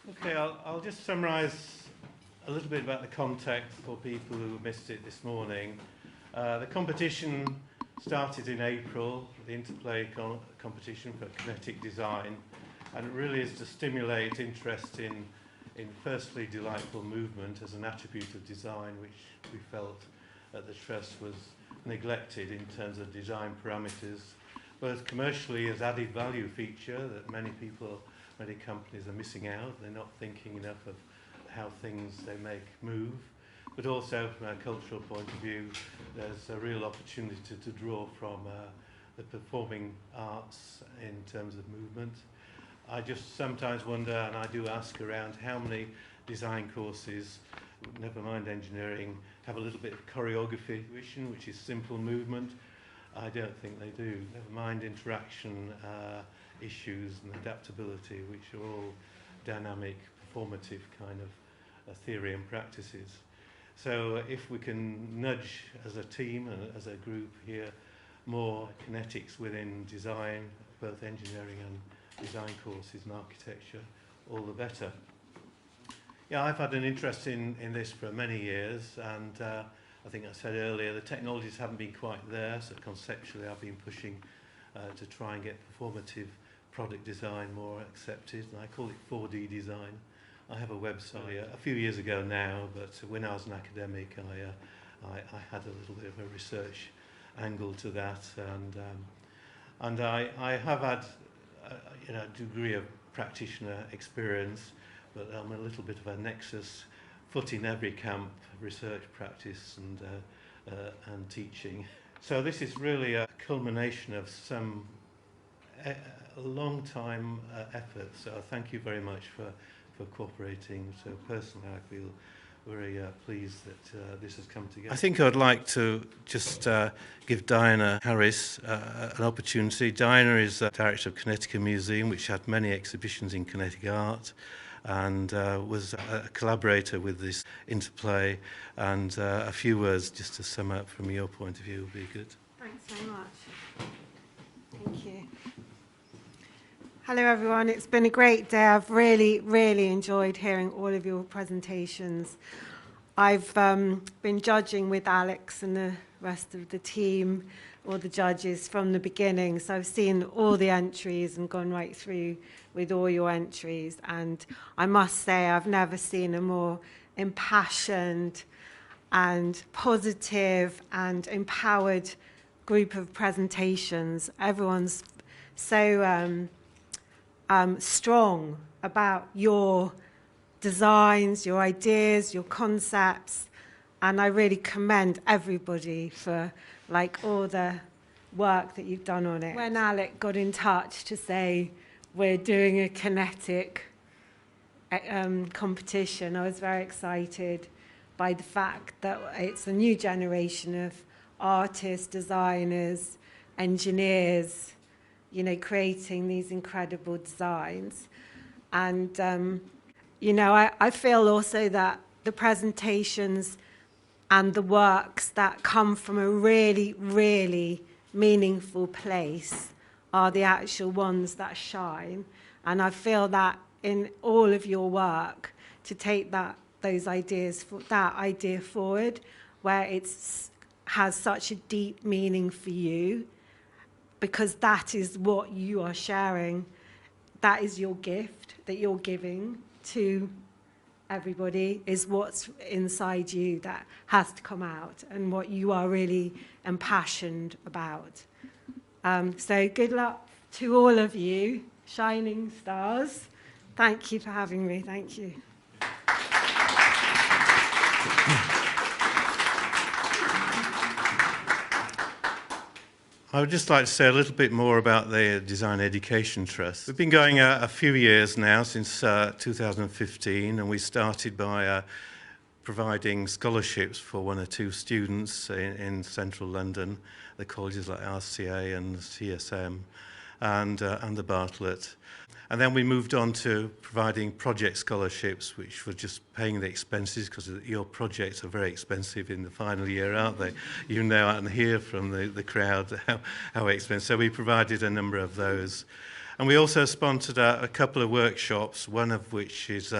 Okay, I'll just summarise a little bit about the context for people who missed it this morning. The competition started in April, the Interplay competition for kinetic design, and it really is to stimulate interest in firstly delightful movement as an attribute of design, which we felt at the Trust was neglected in terms of design parameters, both commercially as added value feature that many companies are missing out. They're not thinking enough of how things they make move, but also from a cultural point of view, there's a real opportunity to draw from the performing arts in terms of movement. I just sometimes wonder, and I do ask around, how many design courses, never mind engineering, have a little bit of choreography, which is simple movement. I don't think they do. Never mind interaction issues and adaptability, which are all dynamic, performative kind of theory and practices. So if we can nudge as a team and as a group here more kinetics within design, both engineering and design courses and architecture, all the better. Yeah, I've had an interest in this for many years, and I think I said earlier, the technologies haven't been quite there, so conceptually I've been pushing to try and get performative product design more accepted, and I call it 4D design. I have a website a few years ago now, but when I was an academic, I had a little bit of a research angle to that, and I have had a degree of practitioner experience, but I'm a little bit of a nexus, foot in every camp, research, practice, and teaching. So this is really a culmination of some a long time effort. So thank you very much for cooperating. So personally, I feel very pleased that this has come together. I think I'd like to just give Dianne Harris an opportunity. Dianne is Director of Kinetica Museum, which had many exhibitions in kinetic art, and was a collaborator with this Interplay, and a few words just to sum up from your point of view would be good. Thanks very much. Thank you. Hello everyone, it's been a great day. I've really enjoyed hearing all of your presentations. I've been judging with Alex and the rest of the team, all the judges from the beginning, so I've seen all the entries and gone right through with all your entries, and I must say I've never seen a more impassioned and positive and empowered group of presentations. Everyone's so strong about your designs, your ideas, your concepts, and I really commend everybody for all the work that you've done on it. When Alec got in touch to say we're doing a kinetic competition, I was very excited by the fact that it's a new generation of artists, designers, engineers, creating these incredible designs. And, I feel also that the presentations and the works that come from a really meaningful place are the actual ones that shine. And I feel that in all of your work, to take that idea forward, where it has such a deep meaning for you, because that is what you are sharing. That is your gift that you're giving to everybody, is what's inside you that has to come out and what you are really impassioned about. So good luck to all of you, shining stars. Thank you for having me. Thank you. I would just like to say a little bit more about the Design Education Trust. We've been going a few years now, since 2015, and we started by providing scholarships for one or two students in central London, the colleges like RCA and CSM and the Bartlett. And then we moved on to providing project scholarships, which were just paying the expenses, because your projects are very expensive in the final year, aren't they? You know and hear from the crowd how expensive. So we provided a number of those. And we also sponsored a couple of workshops, one of which is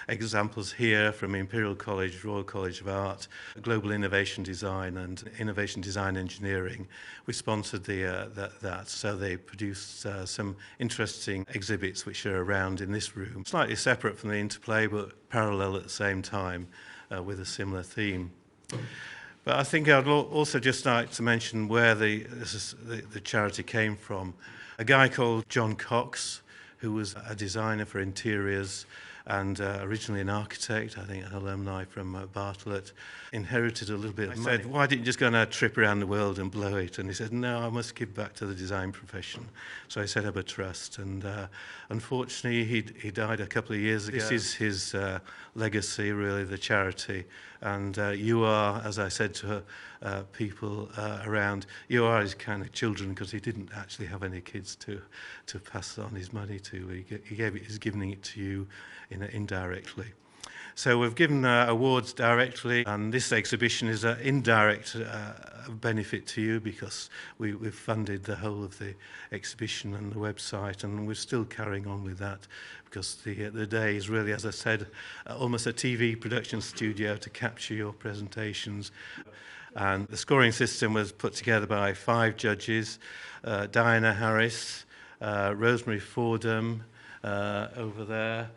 examples here from Imperial College, Royal College of Art, Global Innovation Design and Innovation Design Engineering. We sponsored that, so they produced some interesting exhibits which are around in this room, slightly separate from the Interplay but parallel at the same time with a similar theme. But I think I'd also just like to mention where the charity came from. A guy called John Cox, who was a designer for interiors and originally an architect, I think an alumni from Bartlett, inherited a little bit of money. I said, why didn't you just go on a trip around the world and blow it? And he said, no, I must give back to the design profession. So I set up a trust, and unfortunately he died a couple of years ago. This is his legacy, really, the charity. And you are, as I said to people around, you are his kind of children, because he didn't actually have any kids to pass on his money to. He's giving it to you indirectly. So we've given awards directly, and this exhibition is an indirect benefit to you, because we've funded the whole of the exhibition and the website, and we're still carrying on with that, because the day is really, as I said, almost a TV production studio to capture your presentations. And the scoring system was put together by 5 judges, Dianne Harris, Rosemarie Fordham over there,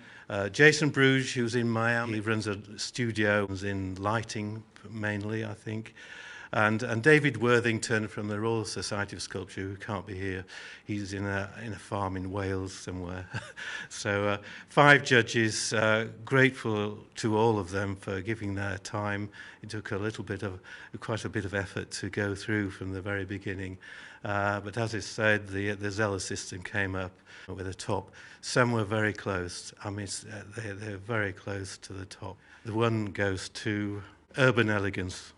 Jason Bruges, who's in Miami. He runs a studio in lighting mainly, I think. And David Worthington from the Royal Society of Sculpture, who can't be here. He's in a farm in Wales somewhere. So 5 judges, grateful to all of them for giving their time. It took quite a bit of effort to go through from the very beginning. But as I said, the Zeller system came up with the top. Some were very close. I mean, they're very close to the top. The one goes to Urban Elegance.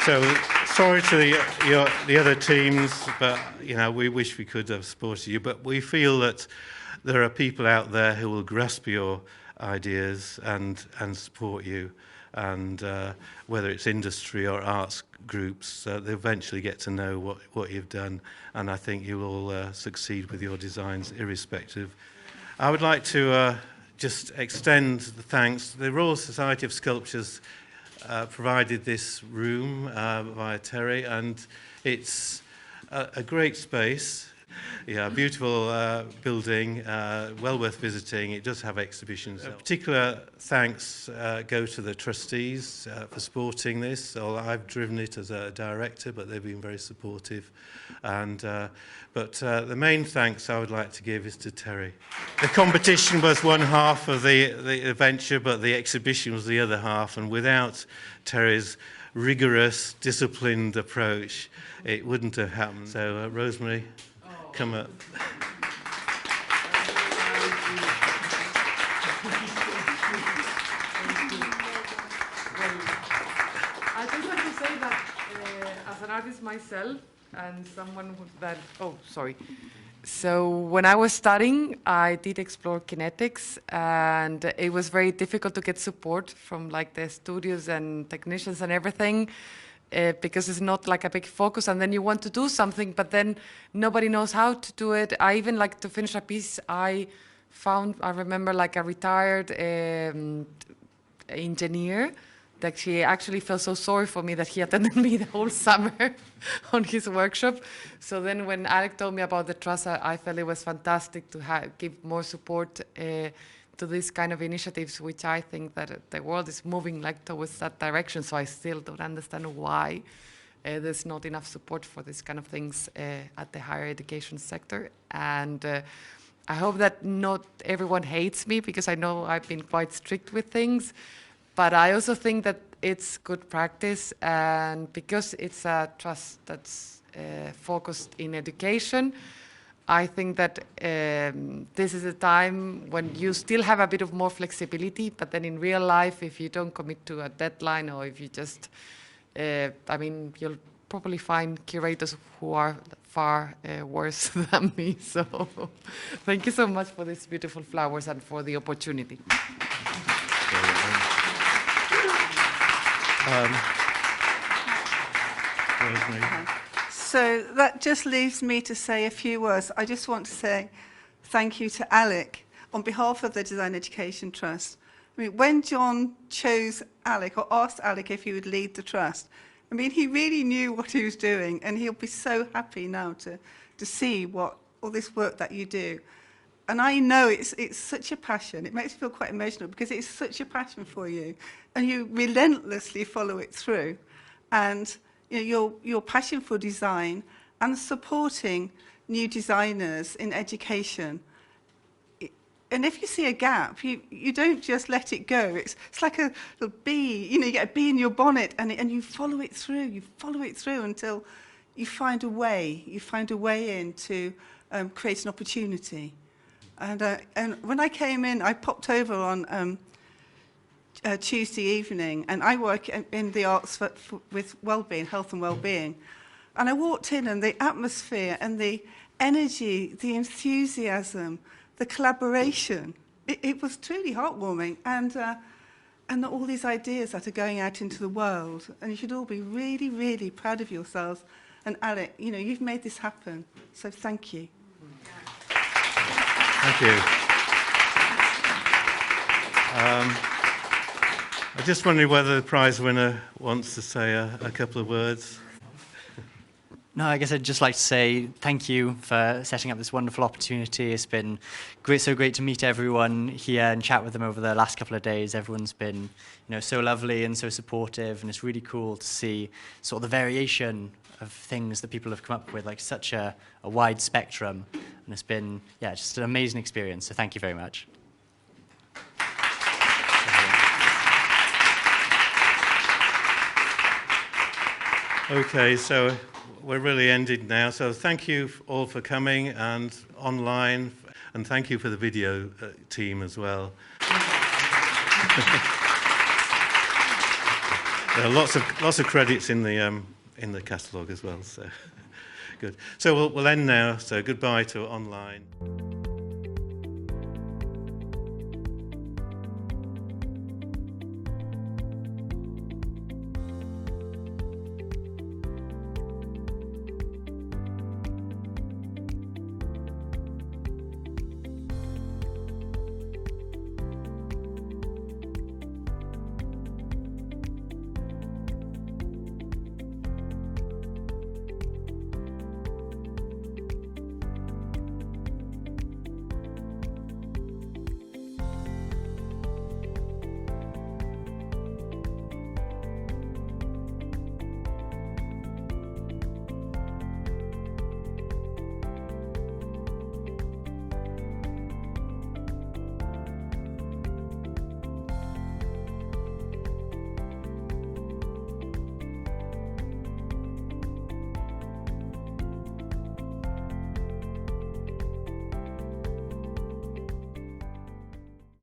So sorry to the other teams, but we wish we could have supported you. But we feel that there are people out there who will grasp your ideas and support you, and whether it's industry or arts groups, they eventually get to know what you've done, and I think you'll all succeed with your designs irrespective. I would like to just extend the thanks. The Royal Society of Sculptors provided this room via Tere, and it's a great space. Yeah, beautiful building, well worth visiting. It does have exhibitions. Particular thanks go to the trustees for supporting this. So I've driven it as a director, but they've been very supportive. And but the main thanks I would like to give is to Tere. The competition was one half of the adventure, but the exhibition was the other half. And without Tere's rigorous, disciplined approach, it wouldn't have happened. So, Rosemarie, come up. I just have to say that as an artist myself and someone that, So when I was studying, I did explore kinetics, and it was very difficult to get support from the studios and technicians and everything, because it's not a big focus, and then you want to do something, but then nobody knows how to do it. I even to finish a piece, I remember a retired engineer, that he actually felt so sorry for me that he attended me the whole summer on his workshop. So then when Alec told me about the trust, I felt it was fantastic to give more support to these kind of initiatives, which I think that the world is moving towards that direction. So I still don't understand why there's not enough support for these kind of things at the higher education sector. And I hope that not everyone hates me, because I know I've been quite strict with things. But I also think that it's good practice, and because it's a trust that's focused in education, I think that this is a time when you still have a bit of more flexibility, but then in real life, if you don't commit to a deadline, or if you just, you'll probably find curators who are far worse than me. So thank you so much for these beautiful flowers and for the opportunity. Rosemarie. So that just leaves me to say a few words. I just want to say thank you to Alec on behalf of the Design Education Trust. I mean, when John chose Alec or asked Alec if he would lead the trust, I mean, he really knew what he was doing, and he'll be so happy now to see what all this work that you do. And I know it's such a passion. It makes me feel quite emotional because it's such a passion for you, and you relentlessly follow it through. And you know, your passion for design and supporting new designers in education. And if you see a gap, you don't just let it go. It's like a little bee. You know, you get a bee in your bonnet, and you follow it through. You follow it through until you find a way. You find a way in to create an opportunity. And when I came in, I popped over on Tuesday evening, and I work in the arts with well-being, health and well-being. And I walked in, and the atmosphere and the energy, the enthusiasm, the collaboration, it was truly heartwarming. And all these ideas that are going out into the world, and you should all be really, really proud of yourselves. And Alec, you know, you've made this happen, so thank you. Thank you. I just wondering whether the prize winner wants to say a couple of words. No, I guess I'd just like to say thank you for setting up this wonderful opportunity. It's been great, so great to meet everyone here and chat with them over the last couple of days. Everyone's been, you know, so lovely and so supportive, and it's really cool to see sort of the variation of things that people have come up with, like such a wide spectrum. And it's been, yeah, just an amazing experience. So thank you very much. Okay, so we're really ended now. So thank you all for coming and online, and thank you for the video team as well. There are lots of credits in the catalogue as well. So good. So we'll end now. So goodbye to online.